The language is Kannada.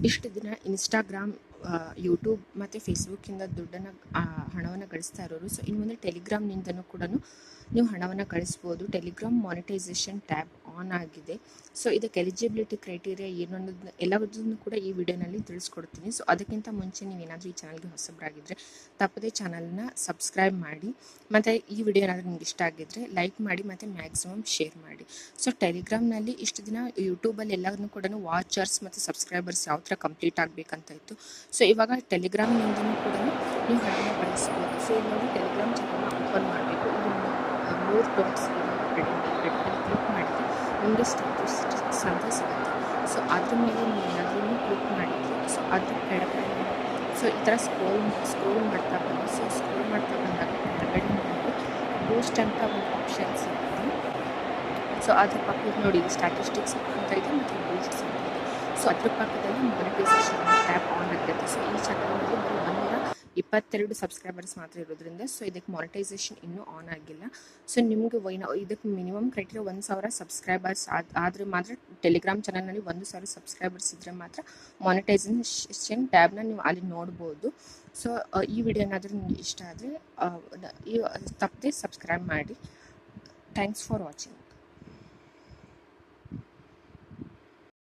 ಇಷ್ಟು ದಿನ ಇನ್ಸ್ಟಾಗ್ರಾಮ್, ಯೂಟ್ಯೂಬ್ ಮತ್ತು ಫೇಸ್ಬುಕ್ಕಿಂದ ಹಣವನ್ನು ಗಳಿಸ್ತಾ ಇರೋರು. ಸೊ ಇನ್ನು ಮುಂದೆ ಟೆಲಿಗ್ರಾಮ್ನಿಂದನೂ ಕೂಡ ನೀವು ಹಣವನ್ನು ಗಳಿಸ್ಬೋದು. ಟೆಲಿಗ್ರಾಮ್ ಮಾನಿಟೈಸೇಷನ್ ಟ್ಯಾಬ್ ಆನ್ ಆಗಿದೆ. ಸೊ ಇದಕ್ಕೆ ಎಲಿಜಿಬಿಲಿಟಿ ಕ್ರೈಟೀರಿಯಾ ಏನು ಅನ್ನೋದನ್ನ ಎಲ್ಲದನ್ನು ಕೂಡ ಈ ವಿಡಿಯೋನಲ್ಲಿ ತಿಳಿಸ್ಕೊಡ್ತೀನಿ. ಸೊ ಅದಕ್ಕಿಂತ ಮುಂಚೆ ನೀವೇನಾದರೂ ಈ ಚಾನಲ್ಗೆ ಹೊಸಬರಾಗಿದ್ದರೆ ತಪ್ಪದೇ ಚಾನಲ್ನ ಸಬ್ಸ್ಕ್ರೈಬ್ ಮಾಡಿ, ಮತ್ತು ಈ ವಿಡಿಯೋ ಏನಾದರೂ ನಿಮ್ಗೆ ಇಷ್ಟ ಆಗಿದ್ದರೆ ಲೈಕ್ ಮಾಡಿ ಮತ್ತು ಮ್ಯಾಕ್ಸಿಮಮ್ ಶೇರ್ ಮಾಡಿ. ಸೊ ಟೆಲಿಗ್ರಾಮ್ನಲ್ಲಿ ಇಷ್ಟು ದಿನ ಯೂಟ್ಯೂಬಲ್ಲಿ ಎಲ್ಲರೂ ಕೂಡ ವಾಚರ್ಸ್ ಮತ್ತು ಸಬ್ಸ್ಕ್ರೈಬರ್ಸ್ ಯಾವ ಥರ ಕಂಪ್ಲೀಟ್ ಆಗಬೇಕಂತ ಇತ್ತು. ಸೊ ಇವಾಗ ಟೆಲಿಗ್ರಾಮ್ನಿಂದನೂ ಕೂಡ ನೀವು ಹಣವನ್ನು ಗಳಿಸ್ಬೋದು. ಸೊ ಇಲ್ಲಿ ನೋಡಿ ಟೆಲಿಗ್ರಾಮ್ ಚಾನಲ್ನ ಓಪನ್ ಮಾಡಬೇಕು. ಇಲ್ಲಿ 3 ಡಾಟ್ಸ್ ರೆಡ್ಡಲ್ಲಿ ಕ್ಲಿಕ್ ಮಾಡಿದರೆ ನಿಮಗೆ ಸ್ಟ್ಯಾಟಿಸ್ಟಿಕ್ಸ್ ಅಂತ ಸಿಗುತ್ತೆ. ಸೊ ಅದ್ರ ಮೇಲೆ ನೀವು ಏನಾದರೂ ಕ್ಲಿಕ್ ಮಾಡಿದರೆ ಸೊ ಅದ್ರ ಕೆಳಗಡೆ ಸೊ ಈ ಥರ ಸ್ಕ್ರೋಲ್ ಮಾಡ್ತಾ ಬಂದು ಸ್ಕ್ರೋಲ್ ಮಾಡ್ತಾ ಬಂದಾಗ ಕೆಳಗಡೆ ನಿಮಗೆ ಬೂಸ್ಟ್ ಅಂತ ಒಂದು ಆಪ್ಷನ್ ಸಿಗುತ್ತೆ. ಸೊ ಅದ್ರ ಪಕ್ಕದಲ್ಲಿ ನೋಡಿ ಸ್ಟ್ಯಾಟಿಸ್ಟಿಕ್ಸ್ ಅಂತ ಇದೆ ಮತ್ತು ಬೂಸ್ಟ್ಸ್ ಅಂತ ಇದೆ. ಸೊ ಅದ್ರ ಪಕ್ಕದಲ್ಲಿ ಮಾನಿಟೈಸೇಷನ್ ಟ್ಯಾಬ್ ಆನ್ ಆಗಿರುತ್ತೆ. ಸೊ ಈ ಚಾನಲ್ನಲ್ಲಿ ಬರೀ 122 ಸಬ್ಸ್ಕ್ರೈಬರ್ಸ್ ಮಾತ್ರ ಇರೋದ್ರಿಂದ ಸೊ ಇದಕ್ಕೆ ಮಾನಿಟೈಸೇಷನ್ ಇನ್ನೂ ಆನ್ ಆಗಿಲ್ಲ. ಸೊ ನಿಮಗೆ ಇದಕ್ಕೆ ಮಿನಿಮಮ್ ಕ್ರೈಟೀರಿಯಾ 1000 ಸಬ್ಸ್ಕ್ರೈಬರ್ಸ್ ಆದರೆ ಮಾತ್ರ ಟೆಲಿಗ್ರಾಮ್ ಚಾನಲ್ನಲ್ಲಿ 1000 ಸಬ್ಸ್ಕ್ರೈಬರ್ಸ್ ಇದ್ದರೆ ಮಾತ್ರ ಮಾನಿಟೈಸೇಷನ್ ಟ್ಯಾಬ್ನ ನೀವು ಅಲ್ಲಿ ನೋಡ್ಬೋದು. ಸೊ ಈ ವಿಡಿಯೋ ಏನಾದರೂ ನಿಮಗೆ ಇಷ್ಟ ಆದರೆ ತಪ್ಪದೆ ಸಬ್ಸ್ಕ್ರೈಬ್ ಮಾಡಿ. Thanks for watching.